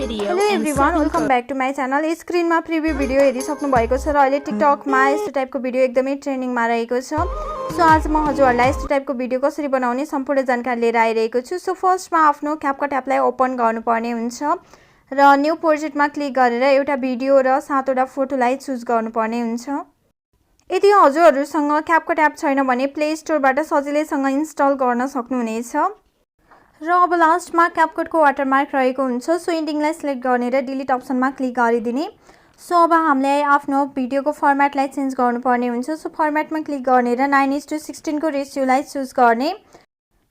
video Hello and everyone, setting welcome back to my channel. स्क्रिनमा preview video हेरिसक्नु भएको छ र अहिले टिकटकमा यस्तो टाइपको भिडियो एकदमै ट्रेन्डिङमा रहेको छ। सो आज म हजुरहरुलाई यस्तो टाइपको भिडियो कसरी बनाउने सम्पूर्ण जानकारी लिएर आइरहेको छु। सो फर्स्टमा आफ्नो क्यापकट एपलाई ओपन गर्नुपर्ने हुन्छ र न्यू प्रोजेक्टमा क्लिक गरेर एउटा भिडियो र 7 वटा फोटोलाई चुज गर्नुपर्ने हुन्छ। यदि हजुरहरुसँग क्यापकट एप छैन भने प्ले स्टोरबाट सजिलैसँग इन्स्टल गर्न सक्नुहुनेछ। र अब लास्टमा क्यापकटको वाटरमार्क रहेको हुन्छ। सो एन्डिङलाई सिलेक्ट गर्ने र डिलिट अप्सनमा क्लिक गरिदिने। सो अब हामीले आफ्नो भिडियोको फर्मेटलाई चेन्ज गर्नुपर्ने हुन्छ। सो फर्मेटमा क्लिक गर्ने र 9:16 को रेशियोलाई चुज गर्ने।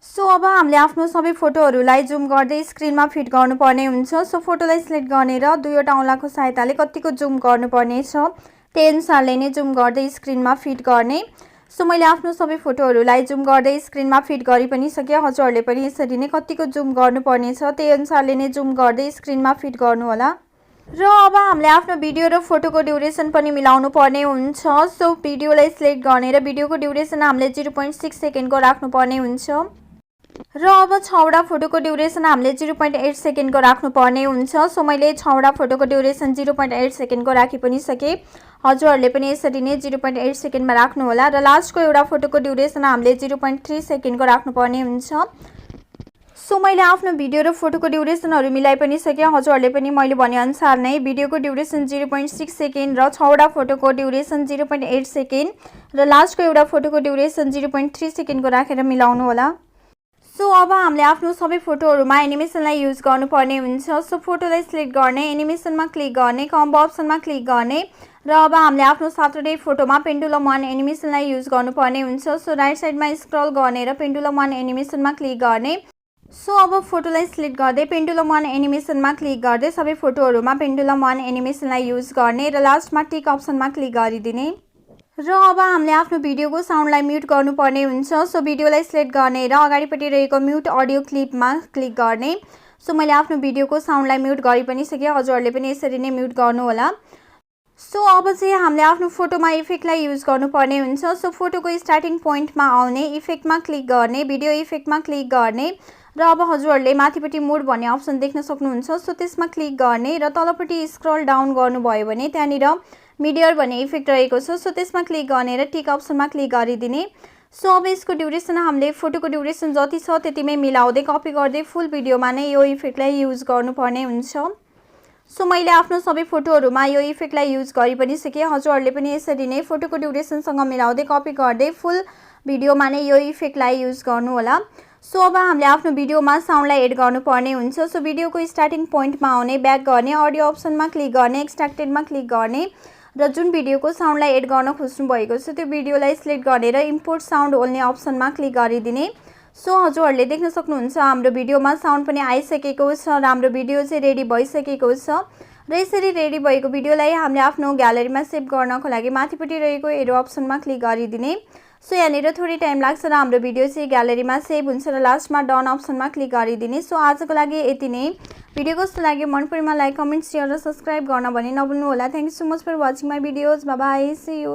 सो अब हामीले आफ्नो सबै फोटोहरूलाई जुम गर्दै स्क्रिनमा फिट गर्नुपर्ने हुन्छ। सो फोटोलाई सिलेक्ट गर्ने र दुईवटा औँलाको सहायताले कतिको जुम गर्नुपर्ने छ त्यही अनुसारले नै जुम गर्दै स्क्रिनमा फिट गर्ने। सो मैले आफ्नो सबै फोटोहरूलाई जुम गर्दै स्क्रिनमा फिट गरि पनि सके। हजुरहरूले पनि यसरी नै कतिको जुम गर्नुपर्ने छ त्यही अनुसारले नै जुम गर्दै स्क्रिनमा फिट गर्नु होला। र अब हामीले आफ्नो भिडियो र फोटोको ड्युरेसन पनि मिलाउनु पर्ने हुन्छ। सो भिडियोलाई सिलेक्ट गर्ने र भिडियोको ड्युरेसन हामीले 0.6 सेकेन्डको राख्नुपर्ने हुन्छ र अब 6 वटा फोटोको ड्युरेसन हामीले 0.8 सेकेन्डको राख्नुपर्ने हुन्छ। सो मैले 6 वटा फोटोको ड्युरेसन 0.8 सेकेन्डको राखि पनि सके। हजुरहरूले पनि यसरी नै 0.8 सेकेन्डमा राख्नु होला र लास्टको एउटा फोटोको ड्युरेसन हामीले 0.3 सेकेन्डको राख्नुपर्ने हुन्छ। सो मैले आफ्नो भिडियो र फोटोको ड्युरेसनहरू मिलाइ पनि सके। हजुरहरूले पनि मैले भनेअनुसार नै भिडियोको ड्युरेसन 0.6 सेकेन्ड र 6 वटा फोटोको ड्युरेसन 0.8 सेकेन्ड र लास्टको एउटा फोटोको ड्युरेसन 0.3 सेकेन्डको राखेर मिलाउनु होला। सो अब हामीले आफ्नो सबै फोटोहरुमा एनिमेसनलाई युज गर्नुपर्ने हुन्छ। सो फोटोलाई सिलेक्ट गर्ने, एनिमेसनमा क्लिक गर्ने, कम्बो अप्सनमा क्लिक गर्ने र अब हामीले आफ्नो सैटरडे फोटोमा पेन्डुलम 1 एनिमेसनलाई युज गर्नुपर्ने हुन्छ। सो राइट साइडमा स्क्रल गर्ने र पेन्डुलम 1 एनिमेसनमा क्लिक गर्ने। सो अब फोटोलाई सिलेक्ट गर्दै पेन्डुलम 1 एनिमेसनमा क्लिक गर्दै सबै फोटोहरुमा पेन्डुलम 1 एनिमेसनलाई युज गर्ने र लास्टमा टिक अप्सनमा क्लिक गरिदिने। र अब हामीले आफ्नो भिडियोको साउन्डलाई म्युट गर्नुपर्ने हुन्छ। सो भिडियोलाई सिलेक्ट गर्ने र अगाडिपट्टि रहेको म्युट अडियो क्लिपमा क्लिक गर्ने। सो मैले आफ्नो भिडियोको साउन्डलाई म्युट गरि पनि सके। हजुरहरूले पनि यसरी नै म्युट गर्नु होला। सो अब चाहिँ हामीले आफ्नो फोटोमा इफेक्टलाई युज गर्नुपर्ने हुन्छ। सो फोटोको स्टार्टिङ पोइन्टमा आउने इफेक्टमा क्लिक गर्ने, भिडियो इफेक्टमा क्लिक गर्ने र अब हजुरहरूले माथिपट्टि मोड भन्ने अप्सन देख्न सक्नुहुन्छ। सो त्यसमा क्लिक गर्ने र तलपट्टि स्क्रल डाउन गर्नुभयो भने त्यहाँनिर मिडियर भन्ने इफेक्ट रहेको छ। सो त्यसमा क्लिक गर्ने र टिक अप्सनमा क्लिक गरिदिने। सो अब यसको ड्युरेसन हामीले फोटोको ड्युरेसन जति छ त्यतिमै मिलाउँदै कपी गर्दै फुल भिडियोमा नै यो इफेक्टलाई युज गर्नुपर्ने हुन्छ। सो मैले आफ्नो सबै फोटोहरुमा यो इफेक्टलाई युज गरि पनि सके। हजुरहरूले पनि यसरी नै फोटोको ड्युरेसनसँग मिलाउँदै कपी गर्दै फुल भिडियोमा नै यो इफेक्टलाई युज गर्नु होला। सो अब हामीले आफ्नो भिडियोमा साउन्डलाई एड गर्नुपर्ने हुन्छ। सो भिडियोको स्टार्टिङ पोइन्टमा आउने, ब्याक गर्ने, अडियो अप्सनमा क्लिक गर्ने, एक्सट्र्याक्टेडमा क्लिक गर्ने र जुन भिडियोको साउन्डलाई एड गर्न खोज्नु भएको छ त्यो भिडियोलाई सिलेक्ट गरेर इम्पोर्ट साउन्ड ओन्ली अप्सनमा क्लिक गरिदिने। सो हजुरहरूले देख्न सक्नुहुन्छ हाम्रो भिडियोमा साउन्ड पनि आइसकेको छ र हाम्रो भिडियो चाहिँ रेडी भइसकेको छ। र यसरी रेडी भएको भिडियोलाई हामीले आफ्नो ग्यालरीमा सेभ गर्नको लागि माथिपट्टि रहेको एरो अप्सनमा क्लिक गरिदिने। सो यहाँनिर थोरै टाइम लाग्छ र हाम्रो भिडियो चाहिँ ग्यालरीमा सेभ हुन्छ र लास्टमा डन अप्सनमा क्लिक गरिदिने। सो आजको लागि यति नै। भिडियो कस्तो लाग्यो मन परेमा लाइक, कमेन्ट, शेयर र सब्स्क्राइब गर्न भने नभुल्नु होला। Thank you so much for watching my videos. Bye bye, see you.